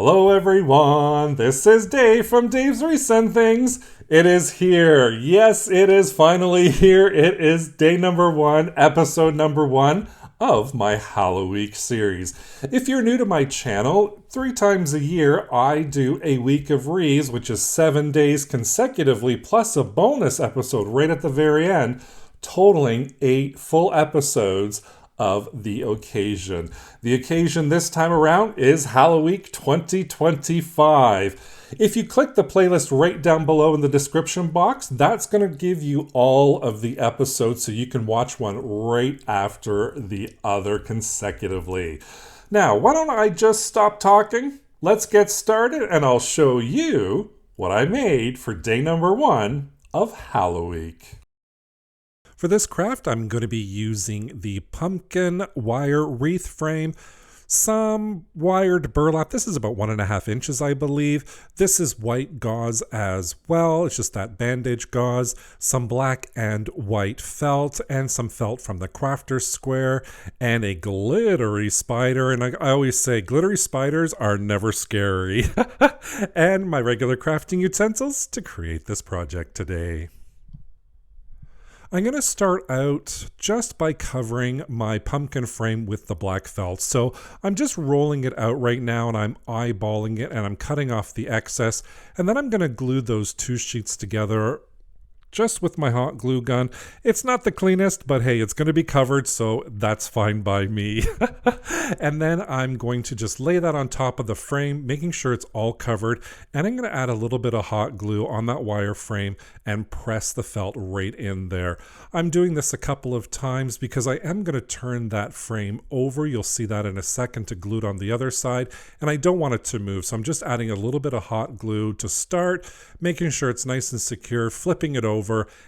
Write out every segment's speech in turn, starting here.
Hello everyone, this is Dave from Dave's Wreaths and Things. It is here. Yes, it is finally here. It is day number 1, episode number 1 of my Halloweek series. If you're new to my channel, 3 times a year I do a week of wreaths, which is 7 days consecutively, plus a bonus episode right at the very end, totaling 8 full episodes of the occasion. The occasion this time around is Halloweek 2025. If you click the playlist right down below in the description box, that's going to give you all of the episodes so you can watch one right after the other consecutively. Now, why don't I just stop talking? Let's get started and I'll show you what I made for day number 1 of Halloweek. For this craft, I'm going to be using the pumpkin wire wreath frame, some wired burlap. This is about 1.5 inches, I believe. This is white gauze as well. It's just that bandage gauze, some black and white felt, and some felt from the crafter's square, and a glittery spider. And I always say glittery spiders are never scary. And my regular crafting utensils to create this project today. I'm going to start out just by covering my pumpkin frame with the black felt. So I'm just rolling it out right now and I'm eyeballing it and I'm cutting off the excess. And then I'm going to glue those 2 sheets together just with my hot glue gun. It's not the cleanest, but hey, it's going to be covered, so that's fine by me. And then I'm going to just lay that on top of the frame, making sure it's all covered. And I'm going to add a little bit of hot glue on that wire frame and press the felt right in there. I'm doing this a couple of times because I am going to turn that frame over. You'll see that in a second to glue it on the other side. And I don't want it to move, so I'm just adding a little bit of hot glue to start, making sure it's nice and secure, flipping it over,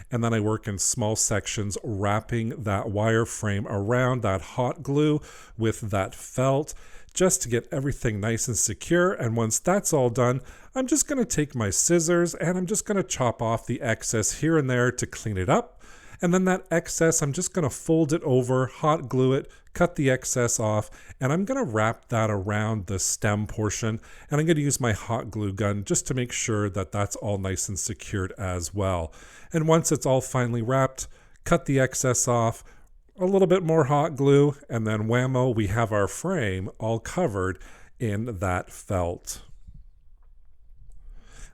and then I work in small sections, wrapping that wire frame around that hot glue with that felt, just to get everything nice and secure. And once that's all done, I'm just going to take my scissors and I'm just going to chop off the excess here and there to clean it up. And then that excess, I'm just going to fold it over, hot glue it, cut the excess off, and I'm going to wrap that around the stem portion. And I'm going to use my hot glue gun just to make sure that that's all nice and secured as well. And once it's all finally wrapped, cut the excess off, a little bit more hot glue, and then whammo, we have our frame all covered in that felt.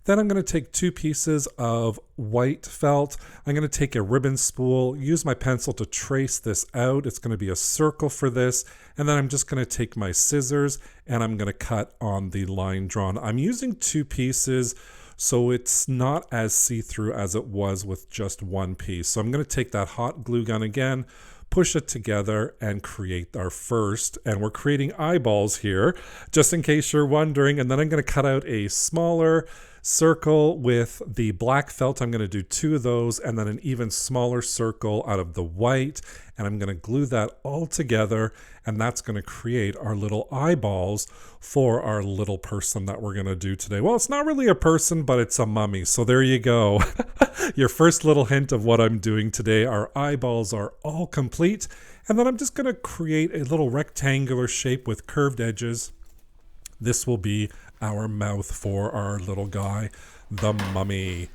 Then I'm going to take 2 pieces of white felt. I'm going to take a ribbon spool, use my pencil to trace this out. It's going to be a circle for this. And then I'm just going to take my scissors and I'm going to cut on the line drawn. I'm using 2 pieces so it's not as see-through as it was with just 1 piece. So I'm going to take that hot glue gun again, push it together and create our first. And we're creating eyeballs here, just in case you're wondering. And then I'm going to cut out a smaller circle with the black felt. I'm going to do 2 of those and then an even smaller circle out of the white. And I'm going to glue that all together. And that's going to create our little eyeballs for our little person that we're going to do today. Well, it's not really a person, but it's a mummy. So there you go. Your first little hint of what I'm doing today. Our eyeballs are all complete. And then I'm just going to create a little rectangular shape with curved edges. This will be our mouth for our little guy, the mummy.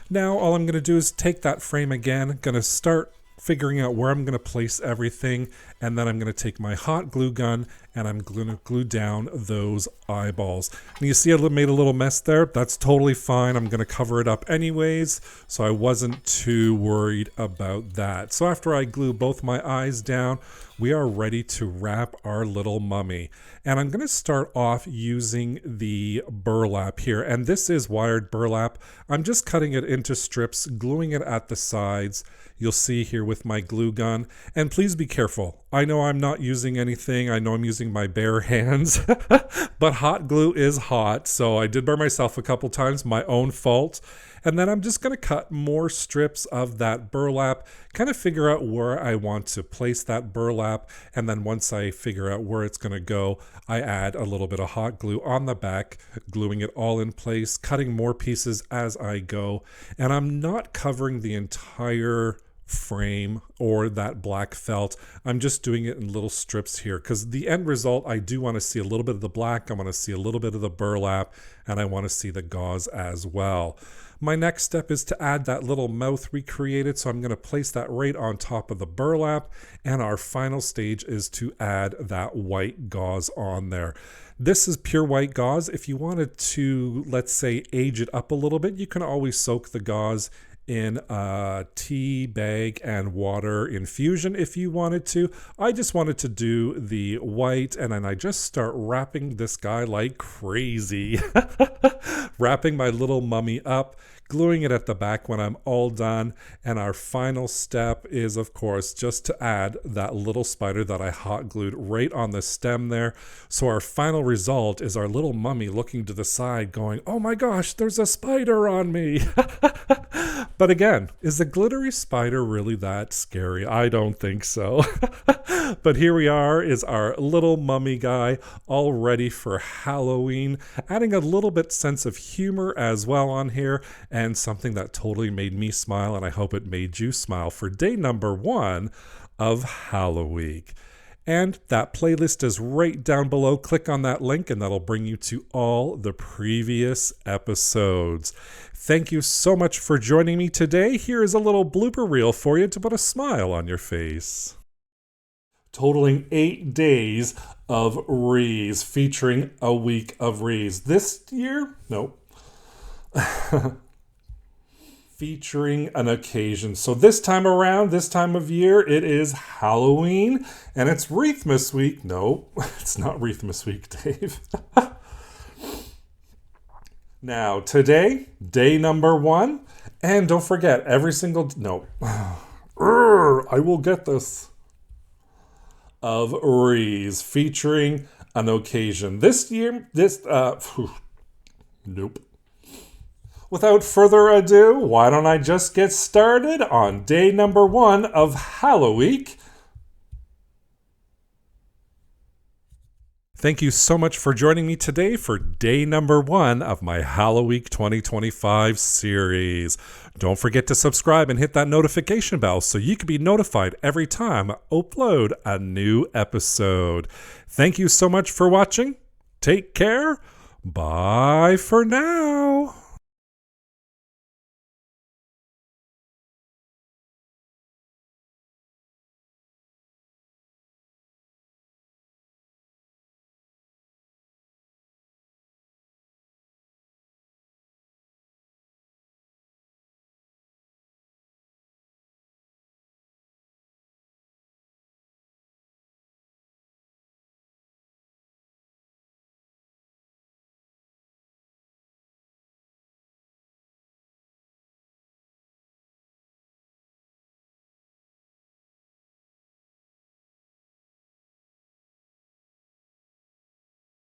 Now all I'm going to do is take that frame again, going to start figuring out where I'm going to place everything, and then I'm going to take my hot glue gun and I'm going to glue down those eyeballs. And you see I made a little mess there. That's totally fine. I'm going to cover it up anyways, so I wasn't too worried about that. So after I glue both my eyes down, we are ready to wrap our little mummy. And I'm going to start off using the burlap here. And this is wired burlap. I'm just cutting it into strips, gluing it at the sides. You'll see here with my glue gun. And please be careful. I know I'm not using anything. I know I'm using my bare hands. But hot glue is hot. So I did burn myself a couple times, my own fault. And then I'm just going to cut more strips of that burlap, kind of figure out where I want to place that burlap. And then once I figure out where it's going to go, I add a little bit of hot glue on the back, gluing it all in place, cutting more pieces as I go. And I'm not covering the entire frame or that black felt. I'm just doing it in little strips here because the end result, I do want to see a little bit of the black, I want to see a little bit of the burlap, and I want to see the gauze as well. My next step is to add that little mouth we created, so I'm going to place that right on top of the burlap, and our final stage is to add that white gauze on there. This is pure white gauze. If you wanted to, let's say, age it up a little bit, you can always soak the gauze in a tea bag and water infusion if you wanted to. I just wanted to do the white, and then I just start wrapping this guy like crazy. Wrapping my little mummy up, gluing it at the back when I'm all done, and our final step is, of course, just to add that little spider that I hot glued right on the stem there. So our final result is our little mummy looking to the side going, oh my gosh, there's a spider on me. But again, is the glittery spider really that scary? I don't think so. But here we are, is our little mummy guy all ready for Halloween, adding a little bit sense of humor as well on here, and something that totally made me smile, and I hope it made you smile for day number 1 of Halloweek. And that playlist is right down below. Click on that link and that'll bring you to all the previous episodes. Thank you so much for joining me today. Here is a little blooper reel for you to put a smile on your face. Totaling 8 days of wreaths, featuring a week of wreaths. This year? Nope. Featuring an occasion. So this time around, this time of year, it is Halloween, and it's Wreathmas week. No, it's not Wreathmas week, Dave. Now, today, day number 1, and don't forget, every single... No. I will get this. Of wreaths, featuring an occasion. This year, nope. Without further ado, why don't I just get started on day number 1 of Halloweek. Thank you so much for joining me today for day number 1 of my Halloweek 2025 series. Don't forget to subscribe and hit that notification bell so you can be notified every time I upload a new episode. Thank you so much for watching. Take care. Bye for now.